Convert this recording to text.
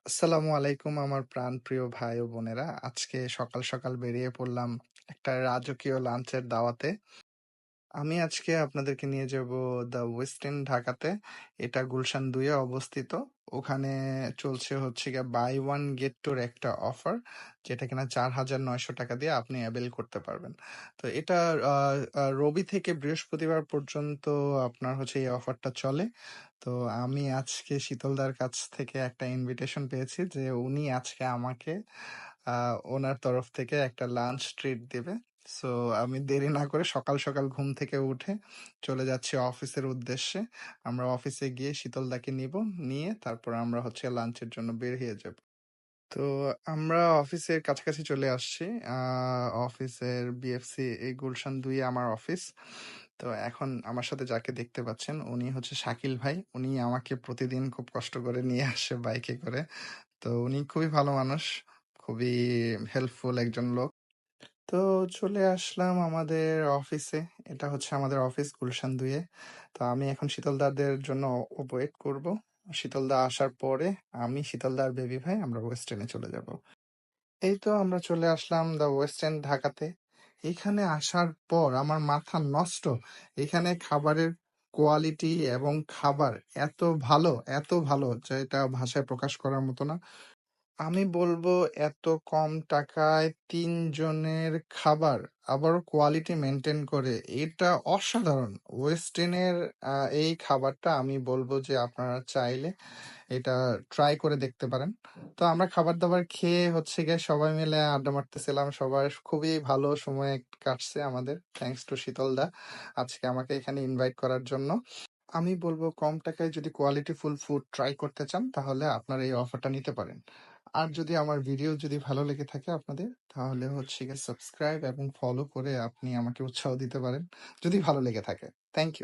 আসসালামু আলাইকুম আমার প্রাণপ্রিয় ভাই ও বোনেরা। আজকে সকাল, সকাল বেরিয়ে পড়লাম একটা রাজকীয় লাঞ্চের দাওয়াতে। আমি আজকে আপনাদেরকে নিয়ে যাবো দ্য ওয়েস্ট এন্ড ঢাকাতে। এটা গুলশান ২ এ অবস্থিত। ওখানে চলছে হচ্ছে গিয়ে বাই ওয়ান গেট টুর একটা অফার, যেটা কিনা ৳৪,৯০০ দিয়ে আপনি অ্যাভেল করতে পারবেন। তো এটা আ আ রবি থেকে বৃহস্পতিবার পর্যন্ত আপনার হচ্ছে এই অফারটা চলে। তো আমি আজকে শীতলদার কাছ থেকে একটা ইনভিটেশন পেয়েছি যে উনি আজকে আমাকে ওনার তরফ থেকে একটা লাঞ্চ ট্রিট দিবে। সো আমি দেরি না করে সকাল, সকাল ঘুম থেকে উঠে চলে যাচ্ছি অফিসের উদ্দেশ্যে। আমরা অফিসে গিয়ে শীতলদাকে নিবো। নিয়ে তারপর আমরা হচ্ছে লাঞ্চের জন্য বের হয়ে যাব। তো আমরা অফিসের কাছাকাছি চলে আসছি। আ অফিসের বিএফসি এই গুলশান ২ এ আমার অফিস। তো এখন আমার সাথে যাকে দেখতে পাচ্ছেন উনি হচ্ছে শাকিল ভাই। উনি আমাকে প্রতিদিন খুব কষ্ট করে নিয়ে আসে বাইকে করে। তো উনি খুবই ভালো মানুষ, খুবই হেল্পফুল একজন লোক। তো চলে আসলাম আমাদের অফিসে। এটা হচ্ছে আমাদের অফিস গুলশান ২ এ। তো আমি এখন শীতলদাদের জন্য ওয়েট করব। শীতলদা আসার পরে আমি, শীতলদা আর বেবি ভাই আমরা ওয়েস্ট এন্ডে চলে যাব। এই তো আমরা চলে আসলাম দ্য ওয়েস্ট এন্ড ঢাকাতে। এখানে আসার পর আমার মাথা নষ্ট। এখানে খাবারের কোয়ালিটি এবং খাবার এত ভালো, এত ভালো যে এটা ভাষায় প্রকাশ করার মতো না। আমি বলবো এত কম টাকায় ৩ জনের খাবার, আবারও কোয়ালিটি মেইনটেইন করে, এটা অসাধারণ। ওয়েস্ট এন্ডের এই খাবারটা আমি বলবো যে আপনারা চাইলে এটা ট্রাই করে দেখতে পারেন। তো আমরা খাবার-দাবার খেয়ে হচ্ছে গিয়ে সবাই মিলে আড্ডা মারতেছিলাম। সবার খুবই ভালো সময় কাটছে আমাদের। থ্যাংকস টু শীতলদা আজকে আমাকে এখানে ইনভাইট করার জন্য। আমি বলবো কম টাকায় যদি কোয়ালিটিফুল ফুড ট্রাই করতে চান তাহলে আপনারা এই অফারটা নিতে পারেন। আর যদি আমার ভিডিও যদি ভালো লেগে থাকে আপনাদের, তাহলে হচ্ছে গিয়ে সাবস্ক্রাইব এবং ফলো করে আপনি আমাকে উৎসাহ দিতে পারেন যদি ভালো লেগে থাকে। Thank you.